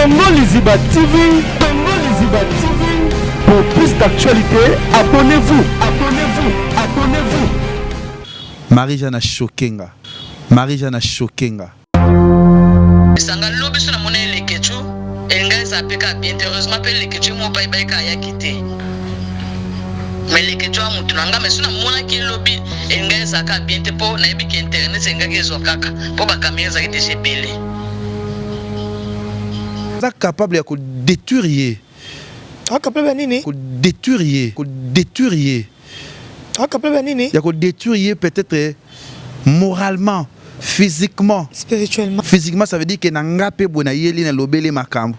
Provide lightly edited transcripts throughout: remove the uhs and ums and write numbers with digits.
Congo Liziba TV, Congo Liziba TV. Pour plus d'actualité, abonnez-vous, abonnez-vous, abonnez-vous. Marie-Jeanne Chokenga. Marie-Jeanne Chokenga. Sanga lobi sona mona lekechu enga sa peka bien heureusement pe lekechu mo bai bai ka ya kite mais lekechu amutu nanga mais sona mona ki lobi enga sa ka bien te po na ebi ki internet enga ke zo kaka po ba kamera za kite sebele Ça capable de détruire. Ah capable nini? Détruire, détruire. Ah capable nini? Il y a détruire peut-être moralement. Physiquement, spirituellement. Physiquement, ça veut dire que n'angape bona yeli na lobele makambo.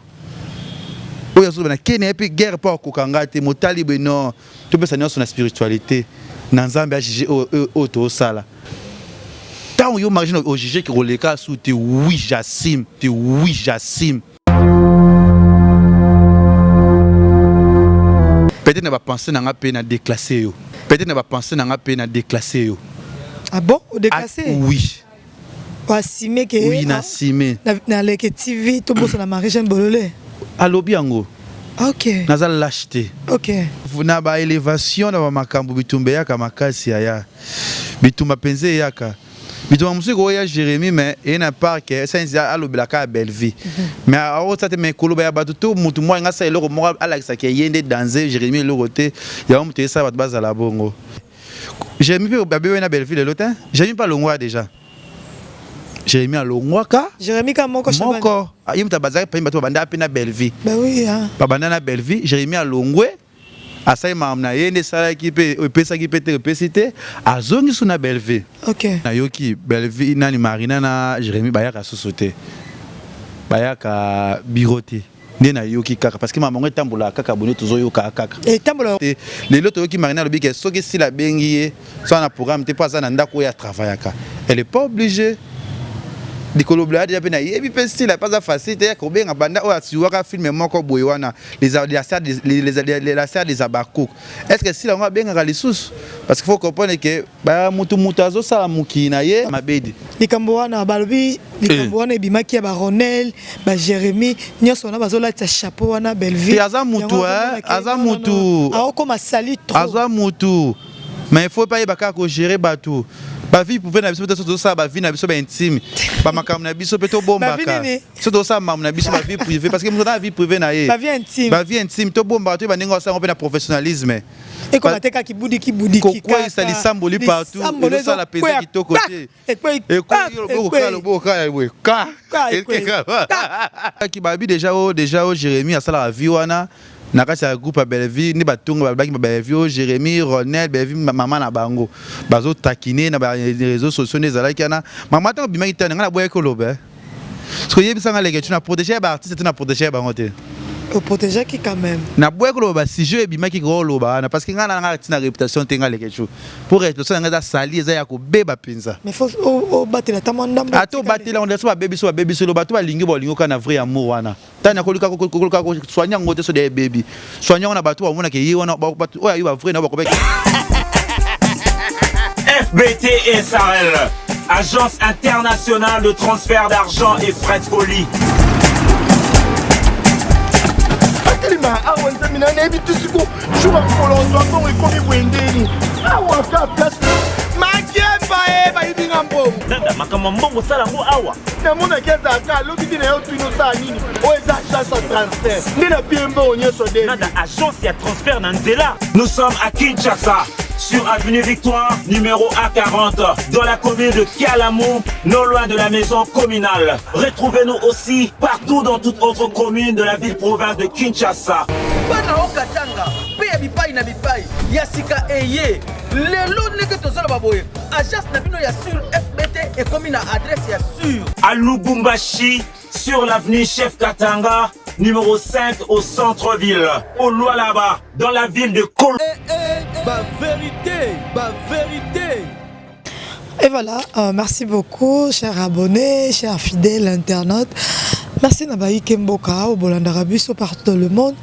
Oya so na kene epi guerre pas kokanga te motali beno. Tu peux savoir son spiritualité. Nanzambe a jugé au to sala. Tant yo imagine au juger que roleka sous te oui j'assume, te oui j'assume. Peut-être ne va penser n'anga pe na déclasser yo. Peut-être ne va penser n'anga pe na déclasser yo. Ah bon, au déclasser? Oui. Assimé que oui, n'assimé. Na leke TV to bosso na Marie-Jeanne Bololé. Allo biango. OK. Naza l'acheter. OK. Na ba élévation na ba makambo bitumbe yaka makasi ya. Bitumba penze yaka. Bitumba musiko ya Jérémie mais ena part que ça allo blaka Belleville. Mais a autre te me koloba ya batu to mutu mo ngasa eloko mo Alexa ke yende danser Jérémie le côté ya mutu ça bat baza la bongo. Jérémie pe babé na Belleville le temps. Jérémie pas longwa déjà. Jérémie à Longwaka. Jérémie comme moko chabani. Moko. Il m'a bazar pa imbato banda pe na Belleville. Bah oui hein. Pa banda na Belleville, Jérémie à Longwe. Asai mamna yende sala ki pe pesa ki pete pesite azongi suna Belleville. OK. Na yoki Belleville nani Marina na Jérémie bayaka sosote. Bayaka biroté. Ndena yoki kaka parce que maman tambola kaka bono tozo yoka kaka. Et tambola. Les loto yoki Marina lobi ke soki si la bengi so na programme te pas ça na ndako ya travaillaka. Elle est pas obligée. Les coloblades déjà pena yebi pesti la pas facile te ko benga banda o atiwaka film moko boywana les affaires des abakouk. Est-ce que si la on benga les sous parce qu'il faut comprendre que ba mutu mutazo sala mukina ye mabedi likambo wana balobi likambo wana ebimaki ya ba Ronel ba Jérémie nyoso na bazola ta chapeau wana Belleville aza mutu akoma sali trop aza mutu mais il faut pas y baka ko gérer bateau. Ba vie pouvait na biso to ça ba vie na biso ba intime ba makam na biso peto bomba ka so to ça mam na biso ba vie privée parce que mo na vie privée na ye ba vie intime to bomba to ba ninga ça on peut na professionnalisme et comme ateka ki budi quoi ça li samboli partout et ça la pesa qui to côté et quoi qui ba bi déjà au Jérémie à ça la vie wana nakasa groupe à Belleville ni batunga ba Belleville Jérémie Ronel Belleville maman na bango bazo takiner na ba réseaux sociaux nezalaki na maman to bimaki tana na boye koloba parce que yebisanga leke tu na protéger ba artiste tu na protéger ba ngote au protéger qui quand même na boye koloba si je bimaki ko loba na parce que ngana na tina réputation tenga leke tu pour être personne ngada sali eza ya ko beba pinza mais faut au battre la tamanda ato batela on laisse ba baby so lo batu ba lingi bo lingo kana vrai amour wana tana kolika soigner ngote so des baby soigner on a batu on a ke yi wana batu oya yi ba vrai na ba ko be FBT SARL, Agence internationale de transfert d'argent et frais de colis. Nada makamambo sala ngo awa. Na mona keza ka lobi na yo tuno sa nini. O eza agence transfert. Ndina biembo onyeso de. Nada agence ya transfert na nzela. Nous sommes à Kinshasa. Sur avenue Victoire, numéro A40, dans la commune de Kialamou, non loin de la maison communale. Retrouvez-nous aussi partout dans toute autre commune de la ville-province de Kinshasa. Bana okatanga, pe ya bipai na bipai, yasika eye. Lelo neke tozala baboye. Agence na bino ya sur FBT et comme une adresse ya sur. À Lubumbashi, sur l'avenue Chef Katanga, numéro 5 au centre-ville. Au Lualaba, dans la ville de Kolo. Ba vérité, ba vérité. Et voilà, merci beaucoup, chers abonnés, chers fidèles internautes. Merci Nabaï Kemboka, au Bolanda Rabuso partout dans le monde.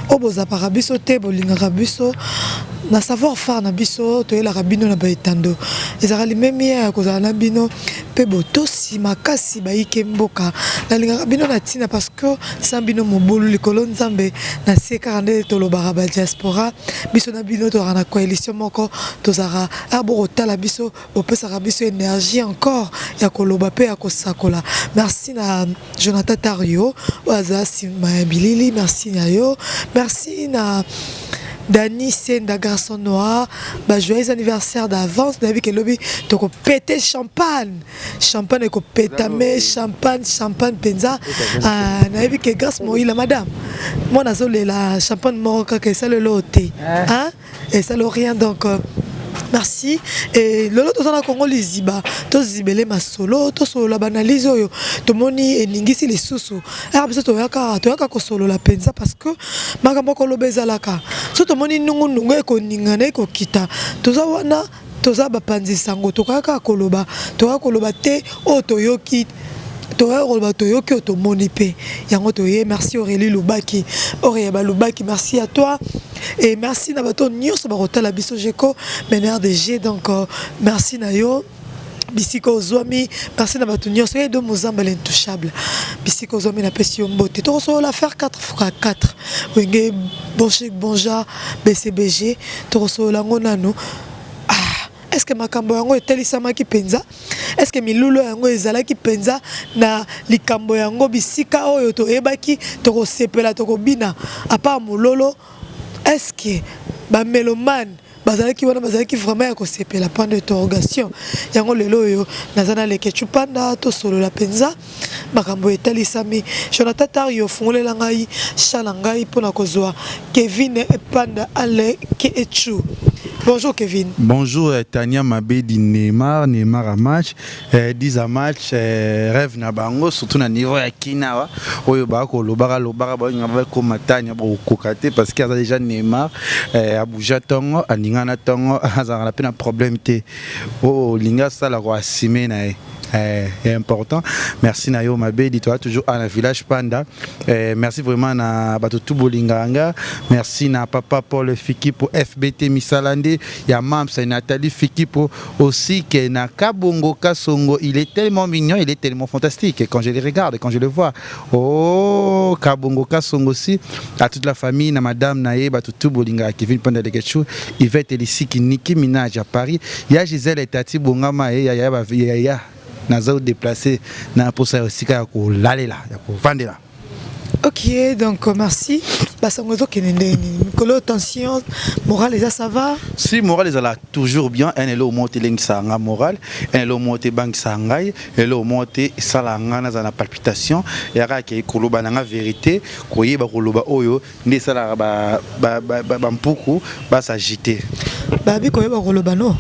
Au Boza Parabuso, Te Bolinga Rabuso. na savoir faire na biso to la rabino na baitando ezara limemi ya kozala na bino pe botosi makasi baike mboka na linga rabino na tina parce que sambino mobulu likolo nzambe na sekarande to lobara ba diaspora biso na bino to na coalition moko to zara abo tala biso opesa biso énergie encore ya koloba pe ya kosakola. Merci na Jonathan Tario waza sima bilili, merci na yo, merci na Dani Senda garçon noir, bah joyeux anniversaire d'avance, on a vu que lobby donc péter champagne et qu'on pétame champagne penza, on a vu que grâce moi la madame, moi nazole la champagne marocain que ça le loté, hein, et ça le rien donc. Merci. Et lolo to na Congo liziba to zibele masolo to solo la banalize oyo to moni eningisi les susu a biso to yaka ko solo la penza parce que makambo ko lobeza laka so to moni nungu eko ningana eko kita to za wana to za bapanzi sango to kaka koloba te o to yoki merci Aurélie Lubaki, merci à toi et merci na bato nyonso ba la biso jeko mener de G donc merci Nayo Bisiko Zoami, merci na bato nyonso et de Mozamba l'intouchable. Bisiko Zoami na pesi mbote. To so la faire 4x4. Wenge bonja BCBG, to so la ngonano. Est-ce que makambo yango etelisama ki penza? Est-ce que milulo yango ezalaki penza na likambo yango bisika oyo to ebaki to ko sepela to ko bina apa mulolo? Est-ce que ba mélomane bazalaki wana bazalaki vraiment ya ko sepela point d'interrogation yango lelo yo nazana leke chupanda to solo la penza makambo etelisami Jonathan Tario fungolela ngai shala ngai pona kozwa Kevin Epanda ale ke echu. Bonjour Kevin. Bonjour Tania Mabedi Neymar à match 10 à match rêve na bango surtout na niveau ya kinawa oyo ba ko lobara ba ngaba ko matanya ba kokate parce qu'il y a déjà Neymar abuja tongo aningana tongo azara la peine problème té oh linga sala ko asime na est important. Merci Nayo Mabedi, toi toujours à la village Panda. Merci vraiment na Batutu Bolinganga. Merci na papa Paul Fiki pour FBT Misalande. Ya Mams et Nathalie Fiki pour aussi que na Kabongo Kasongo. Il est tellement mignon, il est tellement fantastique. Et quand je le regarde, quand je le vois, oh Kabongo Kasongo aussi. À toute la famille, na Madame Naye Batutu Bolinganga qui vient pendant les quelque Yvette Elisiki, Nicki Minaj à Paris. Il y a Gisèle et Tati Bongama et ya Nazao déplacé na posa aussi ka ko lalela ya ko vandela. OK, donc merci. Basangozo kenende kolo tension morale ça va? Si morale ça toujours bien, un est là au monter lengsa nga morale, un est là au monter bank sangai, et là au monter salanga na za palpitation, et ara ke koloba na vérité, koyeba koloba oyo ne sala ba mpuku ba s'agiter. Babi koyeba koloba no.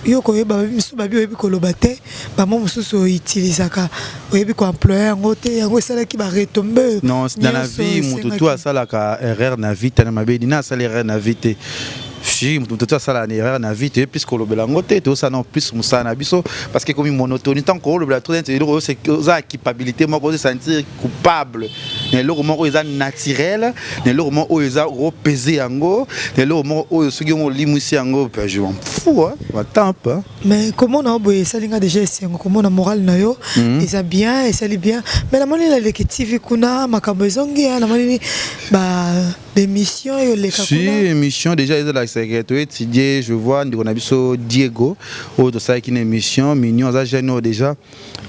Yo koyeba biso babi oyebi koloba te bamo mususu utilisaka oyebi ko employer yango te yango esala ki ba retomber non dans la vie mututu asalaka erreur na vie tana mabedi na asala erreur na vie te si mututu asala erreur na vie te plus kolobela yango te to ça non plus musana biso parce que comme monotonie tant qu'on kolobela trop intelligent c'est ça culpabilité moi ko se sentir coupable ne le moment où naturel ne le moment où ils ont pesé yango ne le moment où ceux qui ont limusi yango je m'en fous hein attends pas mais comment on a boyé ça linga déjà c'est comment on a moral na yo et ça bien et ça bien mais la moni la TV kuna makambo zongi la moni ba émission et les si émission déjà ils ont la secrétaire étudier je vois on a biso Diego ou de ça qui une émission mignon ça jeune déjà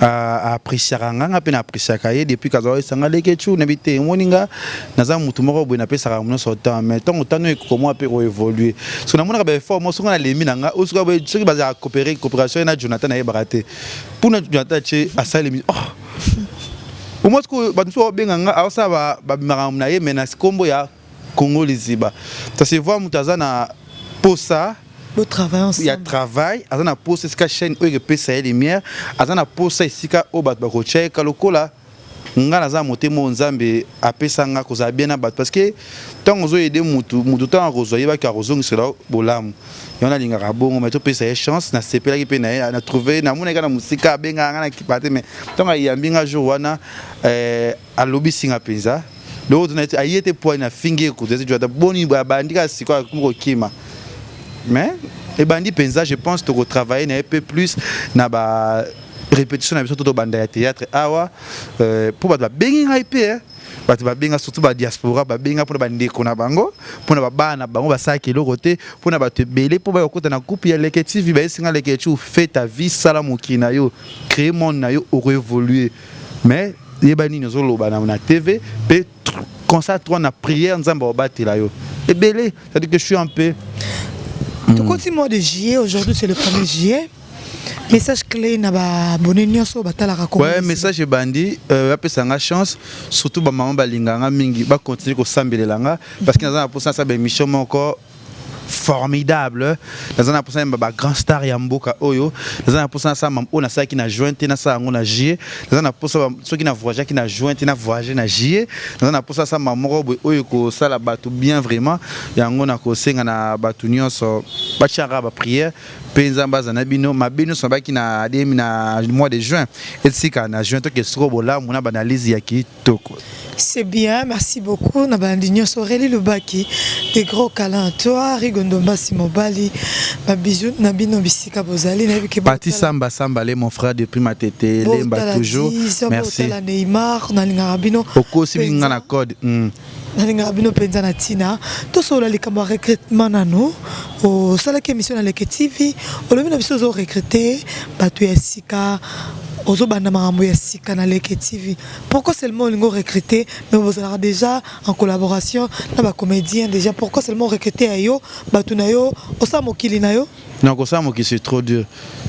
à apprécier ranga peine apprécier kaye depuis kazawa sanga lekechu nabité moninga naza mutu moko boye na pesa ramona sortant mais tant autant comment peut évoluer so na mona ba effort mo so na lemi nanga o so ba ceux qui baza coopération na Jonathan na baraté pour na Jonathan che asali oh au moins que ba so benganga asa ba maram na ye menas kombo ya Congo liziba ça se voit mutazana posa beau travail ensemble. Il y a travail, azana posa ska chaîne o que pesa ya lumière, azana posa isika o bat ba ko cheka lokola nga naza motemo nzambe apesa nga koza bien na bat parce que tant ozo aider mutu tant rozoyer ba ka rozongi sera bolamu yona linga rabongo mais to pesa ya chance na sepela ki pe na trouver na mona kana musika benga nga na kipate mais tant ayambi nga jour wana alobi singa penza l'autre na ayete point na fingi ko zezi jota boni ba bandika sikwa ko kima mais et bandi penza je pense to travailler un peu plus na ba répétition na biso to banda ya théâtre awa pour ba bengi hype bato babenga surtout ba diaspora babenga pour ba ndeko na bango pour na bana bango ba saki lo côté pour na bato belé pour ba okota na coupe ya Leke TV ba singa Leke TV fait ta vie sala mokina yo créer monde na yo au évoluer mais yebani nous loba na TV pe consacre na prière nzamba obatela yo et belé ça dit que je suis un peu tout côté mois de juillet aujourd'hui c'est le 1er juillet. Message clé na ba abonné nyonso batala raconter. Ouais, message bandi apesa nga chance surtout ba maman balinganga mingi ba continuer ko sambelelanga parce que na pour ça ça émission encore formidable dans un pour ça ba grand star ya mboka oyo dans un pour ça ça mam on a ça qui na jointe na ça on a j dans un pour ça ceux qui na voyagé qui na jointe na voyagé na j dans un pour ça ça mam robo oyo ko ça la bato bien vraiment ya ngona ko senga na bato nyonso ba chara ba prière penza za na bino mabino so ba ki na ademi na mois de juin et sika na juin to ke srobo la mona banalize ya ki toko. C'est bien, merci beaucoup. Nabandinyo Soreli Lubaki, des gros câlins à toi, Rigondomba Simobali, ma bisou, Nabino Bisika Bozali, Pati Samba Sambale, mon frère depuis ma tété, Lemba toujours. Merci. Neymar, Nalingarabino. Oko Sibinga na code. Nalingarabino Penzana Tina, tout ça, les camarades recrutement nano, au salak émission à Leke TV, au lobby n'a recruté, Batu Sika. Pourquoi seulement on l'a recruté mais vous avez déjà en collaboration avec les comédiens déjà pourquoi seulement recruté ayo batunayo osamo kilinayo non osamo qui c'est trop dur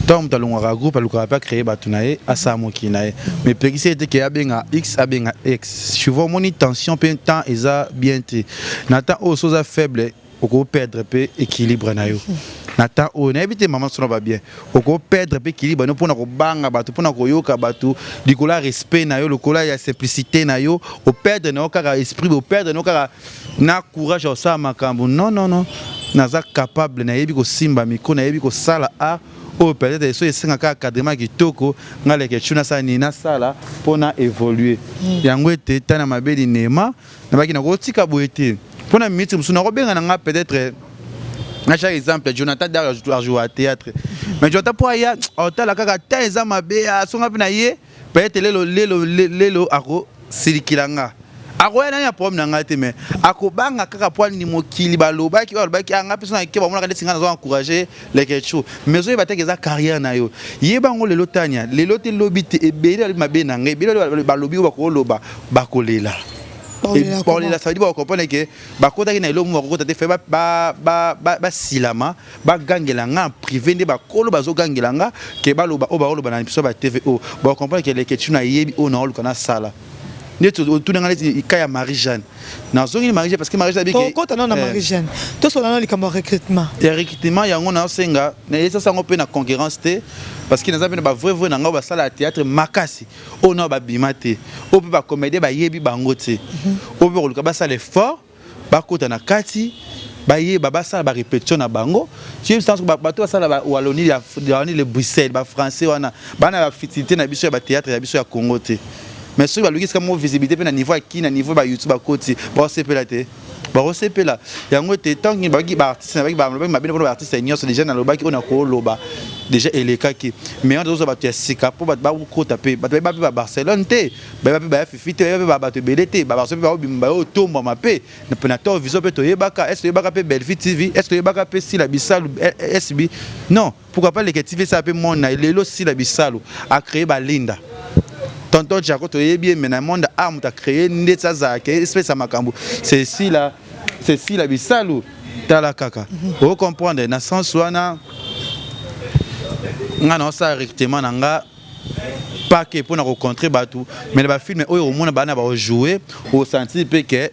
tant que l'on a groupe alors qu'on a pas créé batunaye asamo kilinaye mais puis c'était que abenga x abenga x je vois mon intention peu temps eza bien té nata o chose faible on perdre peu équilibre nayo nata on éviter maman sona ba bien oko perdre pe équilibre no pona ko banga bato pona ko yoka bato dikola respect na yo lokola ya simplicité na yo o perdre na okaka esprit o perdre na okaka na courage au sa makambo non naza capable na yebi ko simba miko na yebi ko sala a o peut-être so esenga ka cadrement kitoko ngale ke chuna sa ni na sala pona évoluer yango ete tana mabeli nema na baki na ko tika boete pona miti musuna ko benga nga peut-être. Par exemple, Jonathan Dar a joué au théâtre. Mais Jonathan pour aller au théâtre, la kaka eza mabe a songa pina ye, peut-être lelo ako silikilanga. Ako yana ya problème nanga te mais ako banga kaka poil ni mokili baloba ki anga personne ki ba mona ka singa zo encourager les quelque chose. Mais zo ba teka carrière na yo. Ye bango lelo tanya, lelo te lobite e bele mabe nanga, bele balobi ba ko loba ba kolela. Et pour les ça veut dire qu'on comprend que ba kota ki na elo mo kota te fait ba silama ba gangelanga privé ne ba kolo ba zo gangelanga ke ba loba o ba loba na biso ba TVO ba comprendre que les questions na yebi o na kana sala ne tout na ngale ikaya Marie-Jeanne na zo ngi Marie-Jeanne parce que Marie-Jeanne bi ke kota na Marie-Jeanne to so na likambo recrutement et recrutement yango na senga na esa sango pe na concurrence te parce que nous avons ba vrai na nga ba sala théâtre makasi o na ba bimate o pe ba comédie ba yebi bango te o pe ko ba sala effort ba kota na kati ba ye ba sala ba répétition na bango je pense que ba to sala ba waloni ya le Bruxelles ba français wana ba na ba fitité na biso ya ba théâtre ya biso ya Congo te mais ceux qui ont une visibilité na niveau qui na niveau ba YouTube ba côté ba sepela te ba sepela yango te tant que ba artiste na ba ba artiste nyos déjà na loba ki on a ko loba déjà eleka ki mais on doit ba te sika pour ba ko taper ba Barcelone te ba fifite ba te belete ba Barcelone ba bimba o tomba mape na penato vision pe to yebaka est yebaka pe Belfi TV est yebaka pe si la bisalu SB non pourquoi pas les TV ça pe mon na lelo si la bisalu a créé ba linda tonton Jaco to yebi mais na monde arme ta créé ndetsa za ke espèce makambo c'est si la bisalu tala kaka vous comprendre na sens wana ngana ça rectement nanga pas que pour na rencontrer batu mais ba film oyo au monde bana ba jouer au senti pe que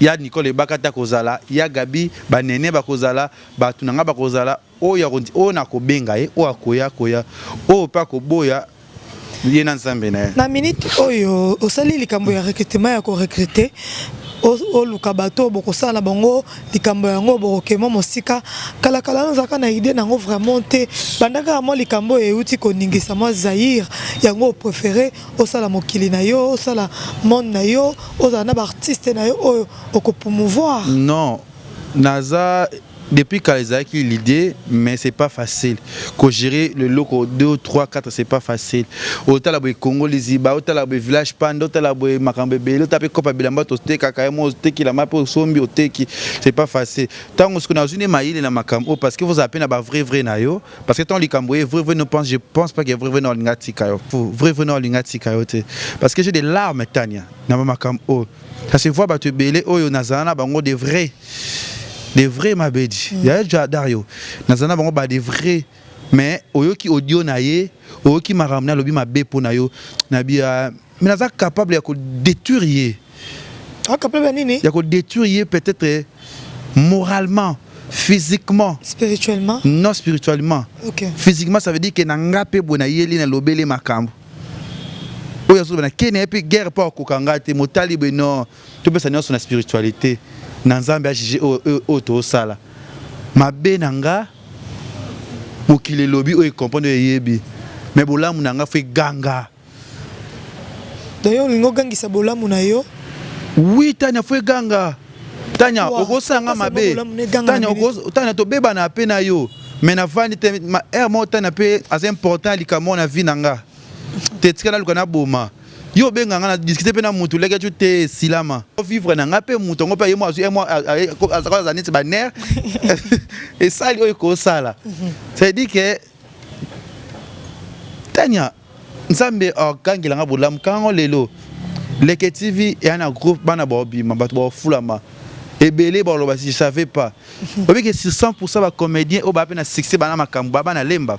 ya Nicole Bakata kozala ya Gabi banene bakozala batu nanga bakozala oyo o na ko benga o akoya o pa ko boya na minute oyo osali likambo ya recrutement ya ko recruter o lukabato boko sala bango likambo yango bokema mosika kala nzaka na idée nango vraiment te bandaka mo likambo e uti ko ningisa mo Zaire yango préféré o sala mokili na yo o sala monde na yo o za na ba artiste na yo o ko promouvoir non naza depuis Kalizaki l'idée, mais c'est pas facile. Qu'on gérer le loco 2, 3, 4, c'est pas facile. Autant la Congo les Iba, autant la village Pando, autant la Makambebe, autant la Copa Bilamba, autant Kakaemo, autant la map au Sombi, autant c'est pas facile. Tant qu'on a une maïle dans Makambo, parce que vous appelez à vrai nayo, parce que tant les Camboué, vrai ne pense, je pense pas qu'il y a vrai dans l'ingati kayo, vrai dans l'ingati kayote, parce que j'ai des larmes Tania dans Makambo. Ça se voit battu belé, oh yo nazana, bango des vrais mabedi. Il y a déjà Dario. Nazana bango ba des vrais, mais oyo qui audio naie, oyo qui m'a ramené lobi ma bepo nayo, nabi mais naza capable de détruire. Ah capable nini? Il y a détruire peut-être moralement, physiquement, spirituellement. Non spirituellement. OK. Physiquement ça veut dire que nanga pe bonaye li na lobele makambo. Oyo so na kene pe guerre pas kokanga te motali be non, to pe sa na spiritualité. Nanzambe a jugé au to sala. Mabe nanga mokile lobi o e comprendre yebi. Mais bolamu nanga fait ganga. D'ailleurs lingo gangisa bolamu na yo. Oui, tanya fait ganga. Tanya okosanga mabe. Tanya to beba na pe na yo. Mais na vandi te ma er mo tanya pe as important likamo na vie nanga. Te tikana lukana boma. Yo benga ngana discuter pe na mutu leke tu te silama. Vivre na nga pe mutu ngo pe yemo azaka zaniti ba ner. Et ça li ko sala. Ça dit que Tanya nzambe okangela nga bolam kango lelo. Leke TV et un groupe bana bobi mabatu bo fulama. Ebele ba lo ba si je savais pas. Obi que 100% ba comédien o ba pe na succès bana makambo bana lemba.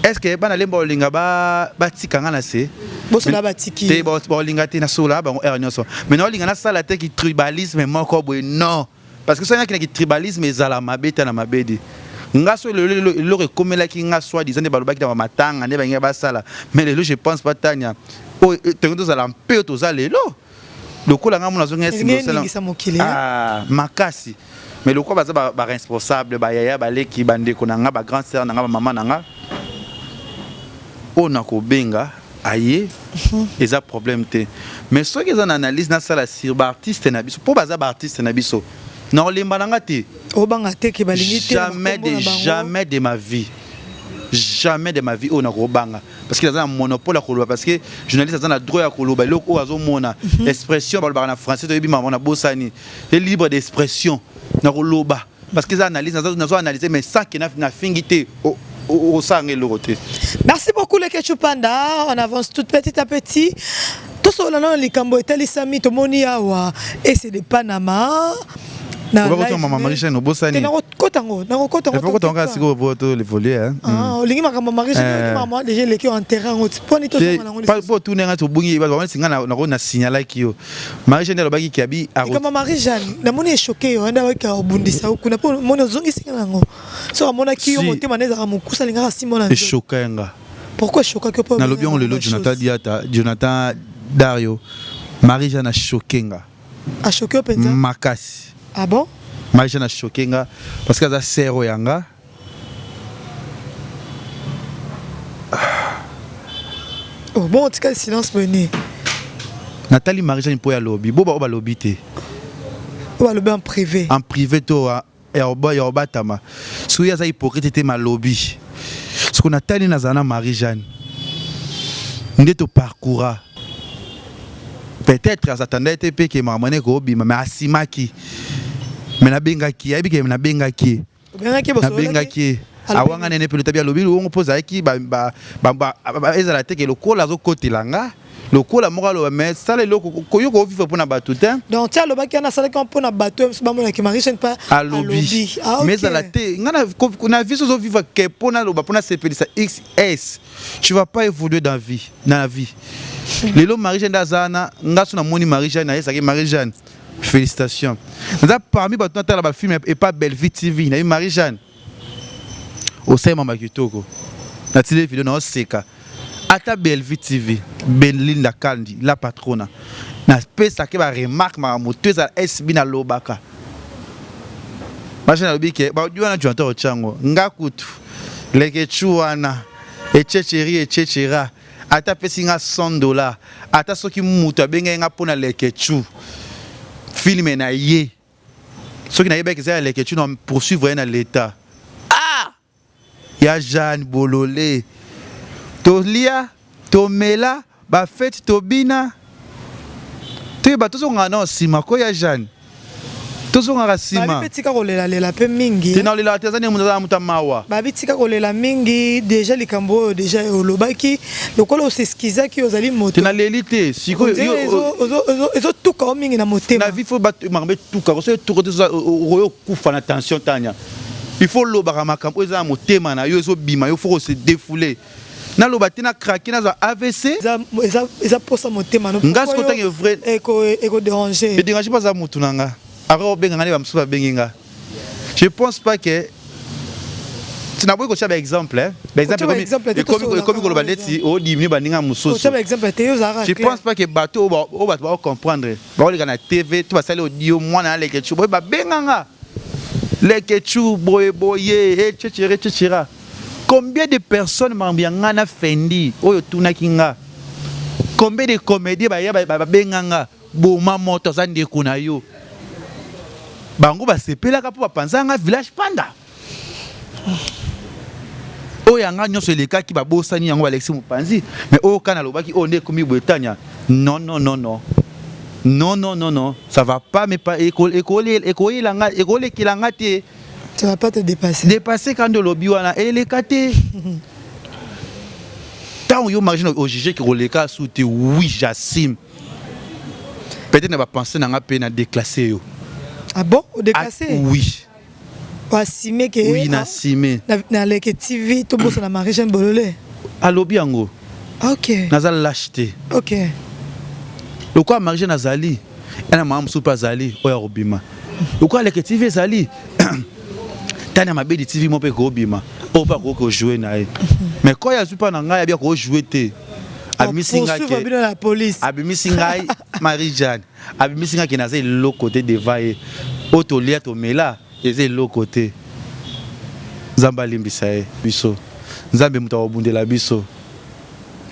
Est-ce que bana lemba olinga ba tikanga na se? Bosona batiki. Te bolinga te na sola ba ernyoso. Mais non olinga na sala te ki tribalisme moko boy non. Parce que ça y a qui tribalisme ezala mabeta na mabedi. Ngaso le rekomela ki ngaswa disant ba lobaki na matanga ne ba ngeba sala. Mais le je pense pas Tanya. O tengo za la mpe to za lelo. Lokola nga mona zonga sala. Makasi. Mais lokwa baza ba responsable ba yaya ba leki bande ko na nga ba grand sœur na nga ba maman na nga. On a ko benga aye eza problème te. Mais ceux qui ont analyse na sala sur ba artiste na biso pour baza ba artiste na biso. Non lemba nanga te. Obanga te ke balingi te. Jamais de ma vie. Jamais de ma vie on a robanga parce qu'il y a un monopole à koloba parce que journaliste a un droit à koloba loko azo mona expression ba na français to bima mona bosani est libre d'expression na koloba parce que ça analyse na analyser mais ça qui na fingité au sang et l'autre. Merci beaucoup les Ketchupanda, on avance tout petit à petit. Tout ça là les Cambo et Talisami to moni awa et c'est de Panama. Na maman Marie-Jeanne no bosani. Na kotango. Il faut que tu siko voto le voler hein. Ah, olingi maman Marie-Jeanne maman déjà les qui en terrain on poni to ça na ngoni. Pas pour tourner na to bungi ba ba singa na signala ki yo. Marie-Jeanne lobaki ki abi a. Comme Marie-Jeanne, na moni choqué yo anda ka obundisa kuna po moni zongi singa ngo. So amona ki yo motema neza mukusa linga simona. Et choquenga. Pourquoi choquer que pas? Na lobi on le Jonathan Diata, Jonathan Dario. Marie-Jeanne a choquenga. A choqué au penza. Makasi. Ah bon? Marie-Jeanne a choquenga parce que ça sert yanga. Oh bon, en tout cas silence venu. Nathalie Marie-Jeanne pour y lobby. Boba oba lobby te. Oba lobby en privé. En privé toi et oba tama. Souya za hypocrite te ma lobby. Ce qu'on a Nathalie Nazana Marie-Jeanne. Ndeto parcours. Peut-être à s'attendait te que ma monnaie ko bi mais asimaki. Mais na bengaki, abi ke na bengaki. Na bengaki. Awanga nene pe tabia lobby on pose aki ba ezala te ke lokola zo kotelanga. Lokola mokalo mais ça le loko koyoko vivre pour na batuté. Donc tia lobaki na sala ko na bateau ba mona ki Marie-Jeanne pas à lobby. Mais ezala te ngana na vie so vivre ke pona loba pona sepelisa XS. Tu vas pas évoluer dans la vie. Lelo Marie-Jeanne Dazana, ngaso na moni Marie-Jeanne na yesa ke Marie-Jeanne. Félicitations. Nous parmi battu na la film et pas Belle Vie TV, na Marie-Jeanne. Au sein mama kitoko. Na télé vidéo na oseka. Ata Belle Vie TV, Benline la Kandi, la patrona. Na pesa ke ba remarque ma moto za SB na lobaka. Marie-Jeanne lobike, ba diwana juanta o chango. Ngakutu. Leke chuana. Etchechera. Ata pesinga $100. Ata soki mutu abenga nga pona leke chu. Filme na ye. ceux qui n'avaient pas que les questions poursuivre dans l'État. Ah! Il y a Jeanne Bololé. Tolia, Tomela, Bafet, Tobina. Tu es tous en annonce, Sima, quoi, il y a Jeanne. Tous en Sima. Babi petit karolela lela pe mingi. Tu n'as pas les années à Mawa. Babi petit karolela mingi, déjà les cambo, déjà au lobaki. Le col c'est skiza qui aux ali moto. Tu n'as l'élité. Si quoi, ils ont tout comme mingi na moté. La vie faut battre, marmer tout car c'est tout côté ça, au coup fan attention Tania. Il faut l'obara makam, ils ont moté mana, ils ont bima, il faut se défouler. Na lobati na craqué na AVC. Ils ont posé moté mana. Ngas côté est vrai. Éco déranger. Ne dérange pas ça mutunanga. Je pense pas que tu n'as pas eu un exemple. Je pense pas que bateau va comprendre. La TV, tu vas salir audio, moi na les ketchup, ba benganga. Les ketchup, boye, etc. Combien de personnes m'ambianga na fendi, oyo tuna kinga. Combien de comédiens ba benganga, boma moto za ndeko na yo. Bango ba sepelaka po bapanzanga village panda. Oyanga nyonso eleka ki ba bosani yango Alexis Mupanzi, mais o kana lobaki o nde komi Bretanya. Non, ça va pas mais pas école kilanga te. Ça va pas te dépasser. Dépasser quand de lobby wana eleka te. Tant yo margine au juge qui roleka sous te oui j'assume. Peut-être ne va penser na pe na déclasser yo. Ah bon, au déclassé? Oui. Assimé que oui, n'assimé. Na le TV, tout bosse na Marie-Jeanne Bololé. Allo biango. OK. Nazal l'acheter. OK. Le quoi Marie-Jeanne Azali? Elle m'a soupa Zali, oya robima. Le quoi le TV Zali? Tana ma bedi TV mon pe ko robima. O pas ko jouer na e. Mais quand ya soupa na nga ya bien ko jouer te. Abimisinga ke la police. Abimisinga Marie-Jeanne. Abimisinga ki naze l'autre côté de vae. Oto lia to mela, eze l'autre côté. Nzamba limbisa e biso. Nzambe muta obundela biso.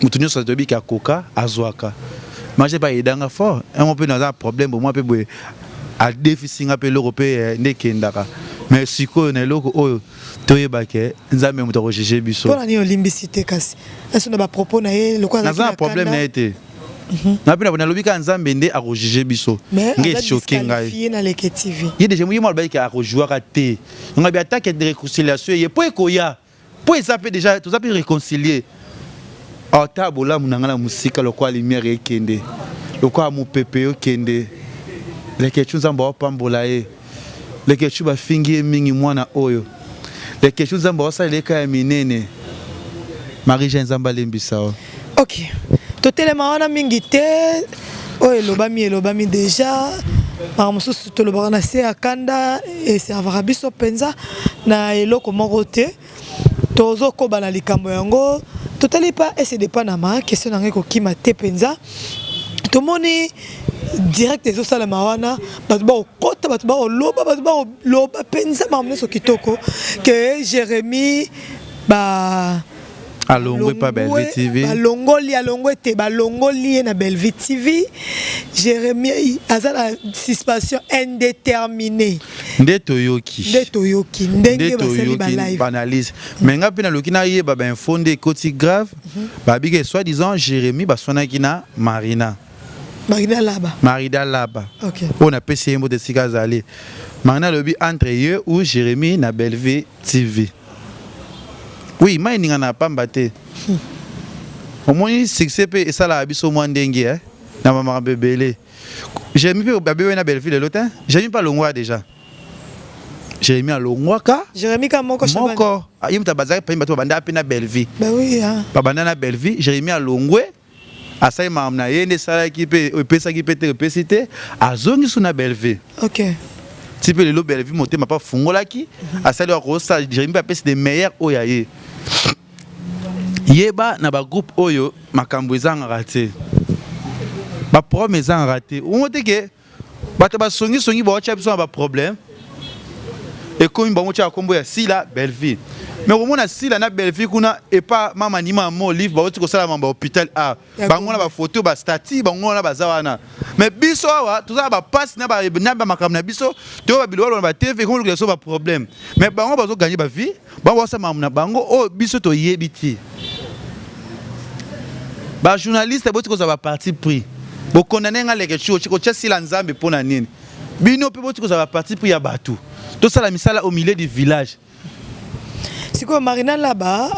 Mutu nyonso tobi ka koka azwaka. Manger pas edanga fort. On peut dans un problème moi peut a déficit nga pe l'européen ndekendaka. Mais siko na loko oyo toyeba ke nzambe muta ko juger biso. Pour la ni limbicité kasi. Est-ce que na propos na ye lokwa na un problème na été. Na pena na lobika nzambe nde a ko juger biso. Nge choqué ngai. Na leke TV. Il déjà moi ba ka ko jouer raté. On a bien attaque de réconciliation ye po ekoya. Po ça peut déjà tout ça peut réconcilier. Tabola munanga musika lokwa lumière ekende. Lokwa mu pepeo kende. Les questions zamba pambola e. Les questions ba fingi mingi mwana oyo. Les questions zamba sa leka ya minene. Marie-Jeanne Zamba limbisa. OK. Totelema wana mingi te. Oyo lobami déjà. Maramusu to lobana na se akanda et servera biso penza na eloko moko te. Tozo ko bana likambo yango. Totali pas et c'est dépend na ma question nanga ko kima te penza. Tomoni direct ezo sala mawana batu ba okota batu ba loba penza mamne so kitoko que Jérémy ba alongwe pa Bellevue TV balongoli na Bellevue TV. Jérémy azala suspension indéterminée ndeto yoki ndenge basali ba live analyse mais nga pena lokina yeba ba infondé koti grave ba bige soit disant Jérémy ba sonaki na Marina Laba. OK. On a PC mot de Sikazali. Marina lobby entre eux ou Jérémy na Bellevue TV. Oui, mais il n'y en a pas batté. Au moins, succès et ça la biso moins dengue, na maman bébé. J'ai mis bébé na Bellevue de l'autre. J'ai mis pas Longwa déjà. J'ai mis à Longwa ka. Jérémy ka moko chabani. Moko. Ayim ta bazar pa imbato banda pe na Bellevue. Ben oui hein. Pa banda na Bellevue, j'ai mis à Longwe. Asai mam na yende sala ki pe pesa ki pe te pesité azongi suna Bellevue. OK. Type le Bellevue monté m'a pas fungola ki asali wa rosa Jérémy pa pesa de meilleurs oyaye. Yeba na ba groupe oyo makambo ezanga raté. Ba problème ezanga raté. On te ke bata ba songi ba wacha biso ba problème. et comme bango tia kombo ya Sila Belleville. Mais au moins Sila na Belleville kuna et pas mama ni mama livre ba oti ko sala mamba hôpital a bango na ba photo ba statut bango na ba zawana. Mais biso awa tout ça ba passe na ba makam na biso to ba bilolo ba TV comme le so ba problème. Mais bango bazo gagner ba vie bango sa mama na bango o biso to yebiti. Ba journaliste boti ko za ba parti pris. Bo condamner nga leke chu ko tia Sila Nzambe pona nini. Bino pe boti ko za ba parti pris ya batu. Tout ça la misala au milieu du village. Si quoi Marina là-bas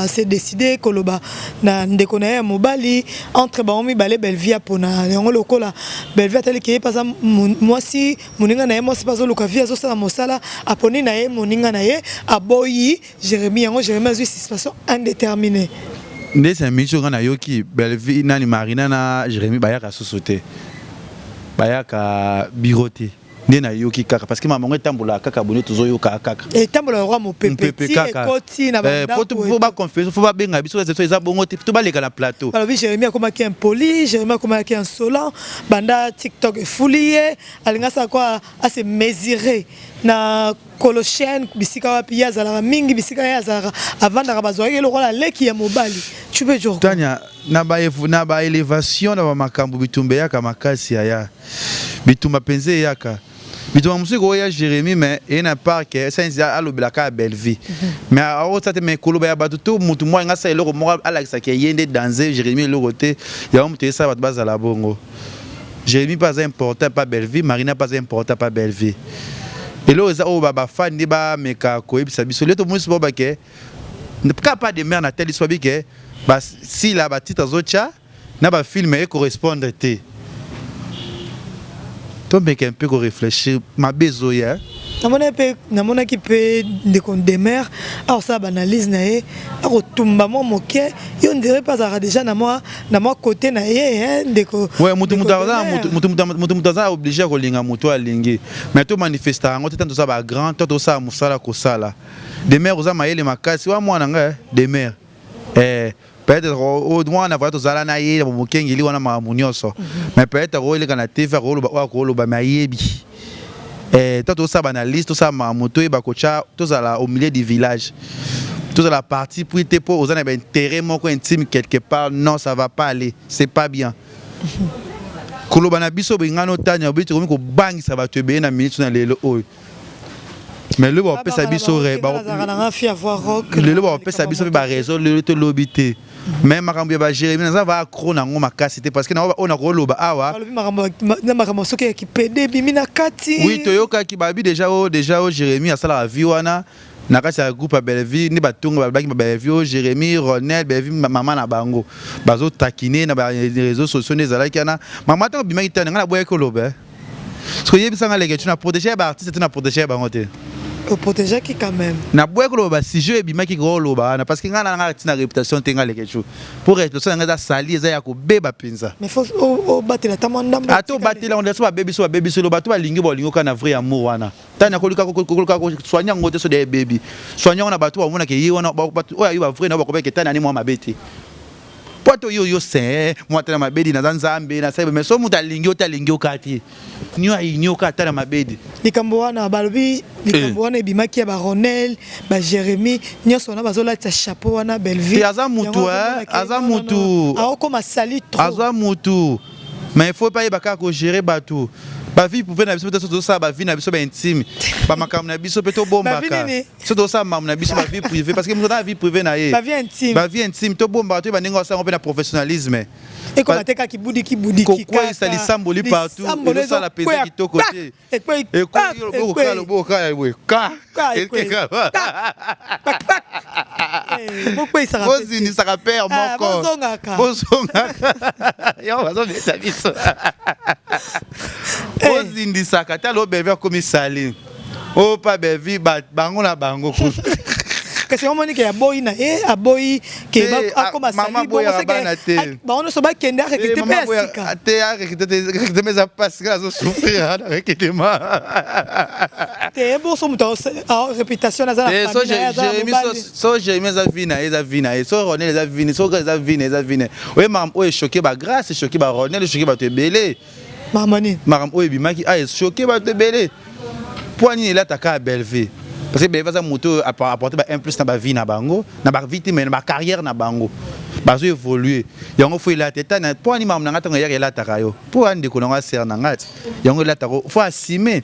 s'est décidé koloba na ndekona mobali entre baomi balé Belleville pona yango lokola Belleville telle que pas moi si moninga na moi c'est pas loka via zo sala mosala aponi na moninga na ye aboyi Jérémie yango Jérémie azui situation indéterminée. Ndé c'est mission kana yoki Belleville nani Marina na Jérémie bayaka société bayaka biroté. Nena yoki kaka parce que maman est tambola kaka bonne toujours yoka kaka et tambola roi mon pépé koti na banda faut pas confesser faut pas benga biso c'est ça bongo tout ba leka na plateau alors Jérémie comme qui impoli Jérémie comme qui insolent banda TikTok foulié alinga sa quoi à se mesurer na kolochen bisika wapi ya zala mingi bisika ya zala avant da bazwa le roi leki ya mobali tu peux dire Tanya na ba élévation na makambo bitumbe yaka makasi ya bitumba penze yaka bituma musiko ya Jérémie mais il n'a pas que ça nzia alobelaka à Belleville mais alors ça te me koloba ya batu tout mutu moi ngasa eloko mo Alexa ke yende danser Jérémie le côté ya mutu ça batu bazala bongo Jérémie pas important pas Belleville Marina pas important pas Belleville et là ça o baba fan ni ba meka ko ebisa biso le to musu ba ke ne pas de mère na telle soit que ba si la ba titre zocha na ba film et correspondre té toi mais un peu qu'on réfléchir ma besoin namona qui peut de qu'on demeure alors ça banalise nae alors tumba mo moké on dirait pas ça déjà na moi côté nae ndeko ouais mutu obligé ko linga mutu alingi mais to manifester ngo tant ça ba grand to ça musala ko sala demeure oza mayele makasi wa mwana nga demeure peut-être au droit on a voir tous ala na ye mo kengeli wana mamunyoso mais peut-être ko ile kana TV ko lo ba mayebi tout ça banaliste tout ça mamoto et bakocha tout ça au milieu du village tout ça la partie pour te pour aux intérêt mon intime quelque part non ça va pas aller c'est pas bien kolo bana biso bingano tanya biti ko bang ça va te bien na minute na lelo oyo mais le ba pesa biso re ba le ba pesa biso ba réseau le te lobité même makambo ya ba Jérémie ça va accro na ngoma kasité parce que na on a roloba awa makambo soki ki pede bimina kati oui toyoka ki babi déjà Jérémie asala vie wana na kati ya groupe à Belleville ni batunga ba Belleville Jérémie Ronel Belleville maman na bango bazo taquiner na ba réseaux sociaux nezala kana maman to bimaki tana na boye ko lobe parce que yebisa ngale ke tu na protéger ba artiste tu na protéger ba ngote au protéger qui quand même na boye ko loba si je bimaki ko loba na parce que ngana nga tina réputation tenga le kechu pour être personne nga sali eza ya ko beba pinza mais faut au battre la tamanda ato batela on laisse ba baby so lo batu ba lingi kana vrai amour wana tana ko soigner ngote so de baby soigner on a batu ba mona ke yi wana ba batu o ya ba vrai na ba ko be ke tana ni mo mabeti poto yo c'est moi tana mabedi na Nzambe na sebe mais so muta lingi okati ni okata na mabedi likambo wana balobi likambo wana ebimaki ya ba Ronel ba Jérémie nyonso na bazola ta chapeau wana Belleville aza mutu akoma sali trop aza mutu mais il faut pas y baka ko gérer batou ba vie pouvait na biso to ça ba vie na biso ba intime ba makam na biso peto bomba ka so to ça mam na biso ba vie privée parce que nous na vie privée na ye ba vie intime to bomba to ba ninga ça on peut na professionnalisme et comme ateka ki budi quoi ça lisamboli partout et ça la pesa qui to côté et quoi le beau ka oui ka pourquoi il s'arrête Bozini ça rappelle mon corps bozonga yo bazo beta biso Bozindi sakata lo beve comme sali o pa bevi bango na bango que c'est moment que ya boy na aboyi que ba comme sali bon c'est ba on so ba kenda rekete pe asika te rekete mais ça passe grâce au souffrir rekete ma te bon so muto réputation na za la famille so Jérémie za vina so Ronel za vina oui mam o choqué ba grâce choqué ba Ronel choqué ba te belé Mamani maram o ebimaki a choqué ba te belé Pour nini là taka à Belleville. Parce que Belleville ça moto apporter un plus dans ma vie na bango, na ba vie mais na ba carrière na bango. Bazo évoluer. Yango faut la tête na pour nini mam na ngata ngaya la taka yo. Pour andi ko na ser na ngati. Yango la taka faut assumer.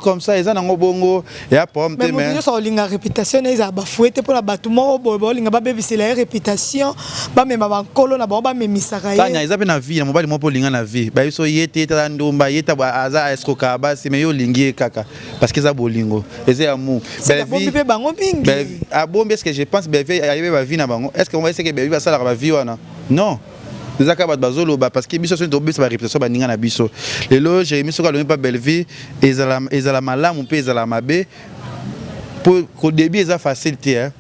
Comme ça ils ont bongo et après mais nous ça linga réputation ils a bafouete pour la bâtiment bo linga ba bebisi la réputation ba même ba nkolo na ba memisaka tanya ils avaient na vie na mobali mo pour linga na vie ba biso yete ta ndomba yeta aza escoka ba c'est mais yo lingi kaka parce que ça bolingo eza amour Belleville pe bango bingi ah bon est-ce que je pense Belleville arriver ba vie na bango est-ce qu'on va essayer que Belleville va ça la vie wana non les akabat bazolo ba parce que biso so ndobe ba réputation ba ninga na biso lelo Jérémy soka lo pas Belleville ezala malamu pe ezala mabe pour qu'au début eza facilité hein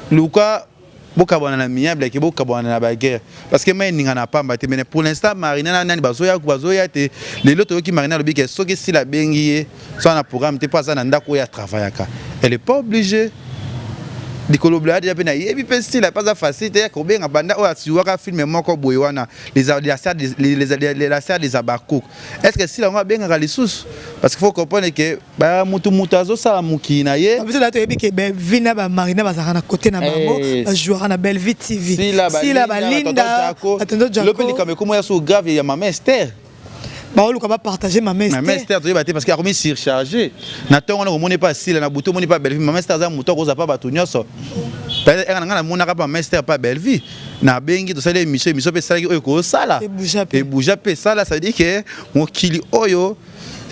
luka boka bwana na miable ke boka bwana na baguerre parce que mais ninga na pamba te mais pour l'instant marina nani bazoya te lelo to ki marina lobi ke soki si la bengi so na programme te pas ça na ndako ya travaillaka elle est pas obligée di kolobla déjà pena yebi pe style pas facile te ko benga banda o atiwaka film moko boy wana les affaires des abakouk est-ce que si la nga benga lisusu parce qu'il faut comprendre que ba mutu azo sala mukina ye parce que to yebi ke be vina ba marina ba zakana côté na bango ba jouera na Belleville TV si la ba linda atendo jako le peli comme comment ya so grave ya maman Esther ba oluka ba partager maman Esther maman Esther to parce qu'il a remis surchargé na temps on ne pas si na buto moni pas Belleville maman Esther za muto ko za pas batu nyonso peut-être nga na mona ka maman Esther pas Belleville na bengi to sala émission pe sala oyo ko sala et bouger pe sala ça veut dire que mon kili oyo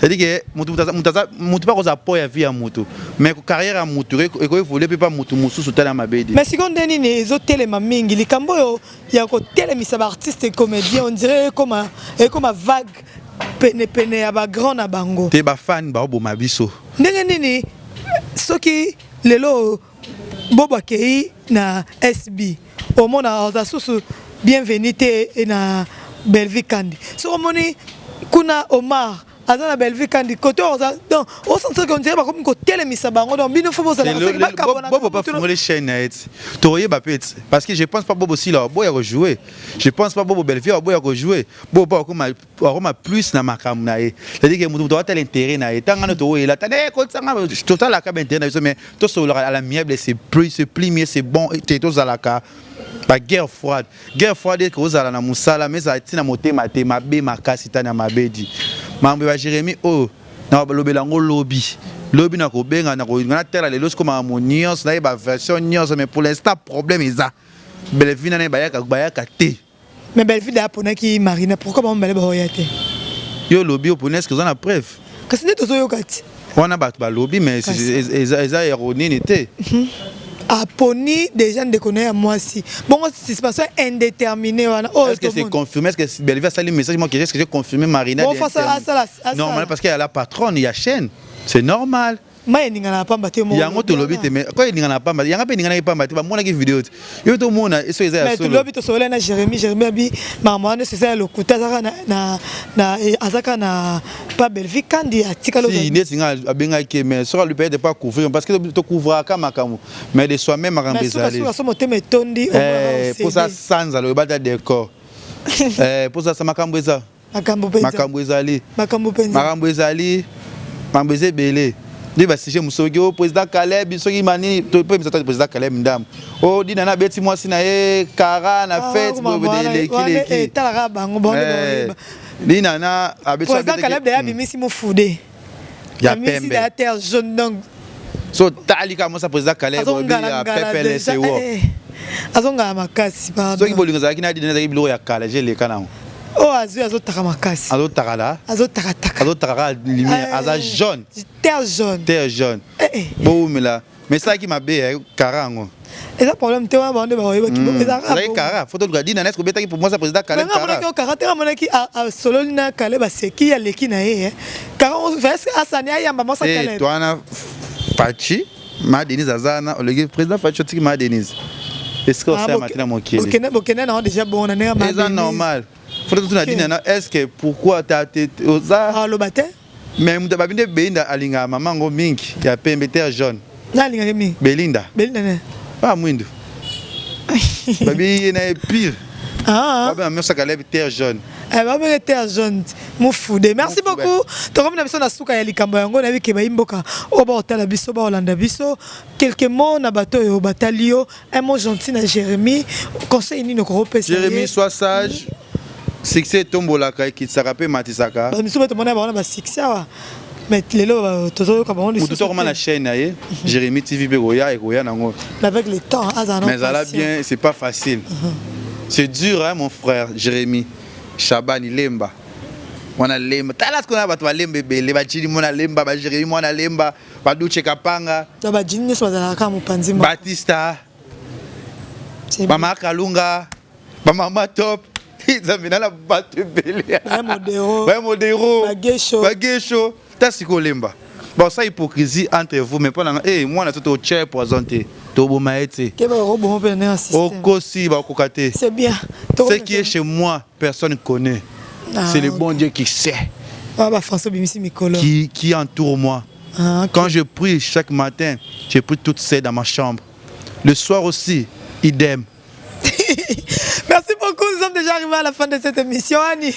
ça veut dire que mutu pas ko za po ya vie ya mutu mais ko carrière ya mutu et ko évoluer pas mutu mususu tala mabedi mais seconde nini ezo telema mingi likambo yo ya ko telemisa ba artiste et comédien on dirait comme un vague pene ya ba grand na bango te ba fan ba bo mabiso ndenge nini soki lelo bobo akei na SB omona oza susu bienvenue te na Belleville Kandi so omoni kuna Omar azana Belleville Kandi côté oza donc on sentir qu'on dirait ba comme ko telemisa bango donc bino fo boza ba kabona bobo pas fongole chaîne net toriye ba pet parce que je pense pas bobo si là boya rejouer je pense pas bobo Belleville boya rejouer bobo comme plus na makam na e c'est-à-dire que mutu doit tel intérêt na e tanga no to e la tane ko tsanga total la ka intérêt mais to so à l'amiable c'est plus mieux c'est bon te to zalaka ba guerre froide que ozala na musala mais ça tina motema te mabe makasi tana mabedi mambo ba Jérémy oh na lobela ngo lobby na ko benga na ko na tela lelo comme harmonious na ba version nyos mais pour l'instant problème eza Belleville na bayaka te mais Belleville da pona ki marina pourquoi ba mbele ba hoyate yo lobby opone est-ce que vous en a preuve kasi ne tozo yokati on a ba lobby mais eza ironie n'était Aponi déjà de connaître moi si bon suspension indéterminée est-ce que c'est confirmé est-ce que Belleville a le message moi est-ce que j'ai confirmé Marina bon face à ça normal parce qu'elle a la patronne il y a chaîne c'est normal mais ninga na pamba te mo yango to lobby te mais quoi ninga na pamba yanga pe ninga na pamba te ba mona ki vidéo yo to mona eso eza ya solo mais to lobby to solo na Jérémy abi maman ne c'est ça le coup azaka na azaka na pas Belleville Kandi atika lo si netinga abenga ke mais sera lui payer de pas couvrir parce que to couvrir ka makamu mais de soi-même makambezali mais so motema tondi pour ça sans le bata décor pour ça makambo eza makambo ezali mambeze belé ndi basije musoki o président Caleb soki mani to président Caleb ndam o dina na beti mwasi na ye kara na fête bo de talaka bango bon dina na abeto président Caleb de abimisi mo fude ya pembe ya terre jaune donc so talika mo sa président Caleb obi ya PPLC wo azonga makasi pardon soki bolingo zaki na dina zaki bilo ya kala je le kana oh azotaka makasi azotaka lumière aza jaune terre jaune boumela mais ça qui m'a bé karango et ça problème te wana bande ba oyeba ki ezaka kara photo de dina n'est-ce que betaki pour moi ça président Caleb kara nga kara te mona ki a sololina Caleb seki ya leki na ye kara on fait asani ayamba mo sa Caleb et toi na Fachi ma Denise azana le président Fachi tiki ma Denise est-ce que ça matina mon kili bokena na déjà bon na nga ma c'est normal faut tout na dina est-ce que pourquoi t'as oza le baptême mais muta babinde beinda alinga maman ngo mingi ya pembe terre jaune na alinga mingi Belinda ne pas mwindo babi na pire ah ba même ça Caleb terre jaune ba me terre jaune Moufoudé. Merci beaucoup. Tokomi na biso na suka ya likambo yango na bike ba imboka. Oba otala biso ba olanda biso. Quelques mots na bato yo batalio. Un mot gentil na Jérémy. Conseil ni noko pesa. Jérémy, sois sage. Succès tombola kai kitsaka pe matisaka. Ba miso ba tomona ba ba succès wa. Mais lelo tozo ka ba on les tout comment la chaîne aye. Jérémy TV Begoya et Goya nango. Avec le temps azana. Mais ça là bien, c'est pas facile. C'est dur hein mon frère Jérémy. Shabani Lemba. Mwana Lemba. Talas kona bato ba Lemba bele ba chini mwana Lemba ba Jérémy mwana Lemba ba Duche Kapanga. Ba jini so bazala ka mopanzi mo. Batista. Mama Kalunga. Mama Top. Zamina la bato bele. Ba modero. Ba modero. Ba gesho. T'as si Lemba. Bon ça hypocrisie entre vous mais pas dans moi na tout au chair poisonté. Tobo maete. Que ba robo pe na système. Okosi ba kokate. C'est bien. Ce qui est chez moi, personne ne connaît. C'est le bon Dieu qui sait. Qui entoure moi. Ah, okay. Quand je prie chaque matin, je prie toute seule dans ma chambre. Le soir aussi, idem. Merci beaucoup, nous sommes déjà arrivés à la fin de cette émission. Annie,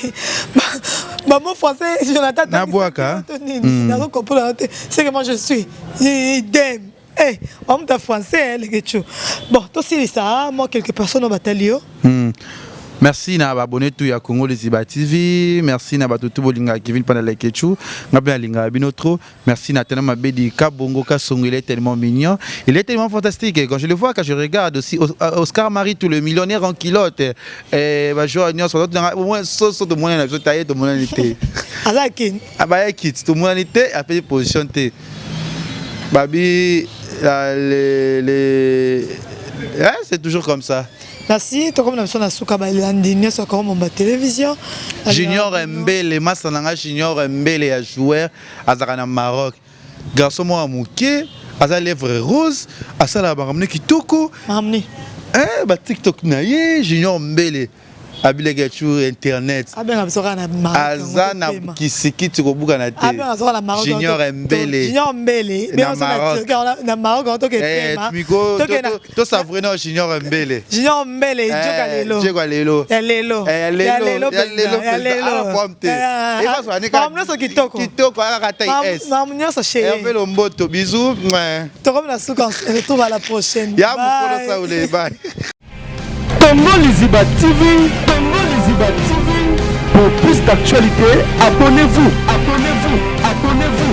mon français, Jonathan, c'est que moi je suis idem. Eh, on est français, les gars. Bon, toi c'est ça, moi quelques personnes au bataillon. Merci na abonné tout ya Congo les Iba TV. Merci na batutu bolinga Kevin pendant les Ketchou. Ngabla linga binotro. Merci na tellement mabedi Kabongo Kasongo, il est tellement mignon. Il est tellement fantastique. Quand je le vois, quand je regarde aussi Oscar Marie tout le millionnaire en culotte. Et bah joueur union sur d'autres au moins sauce de moyen na taillé de moyen été. Alakin. Abaya kit tout moyen été après position T. Babi c'est toujours comme ça. Merci, tu comme la personne à Souka Balandini, sur comme ma télévision. Junior Mbele, Massananga Junior Mbele à joueur à Zarana Maroc. Garçon moi mouké, à sa lèvre rose, à sa la baramne qui toko. Ramni. Bah TikTok naïe, Junior Mbele. Abile Gachou internet. Azana Kisiki Tukobuka na te. Junior Mbele. Junior Mbele. Na Maroc on toke tema. To savre no Junior Mbele. Junior Mbele Jokalelo. Jokalelo. Lelo. Lelo. Et va so anika. Mamno so kitoko. Kitoko aka taille S. Mamno so chez. Hervé Lomboto bisous. To comme la souka on retrouve à la prochaine. Ya mukolo sa ule bye. Congo Liziba TV, Congo Liziba TV. Pour plus d'actualités, abonnez-vous, abonnez-vous, abonnez-vous.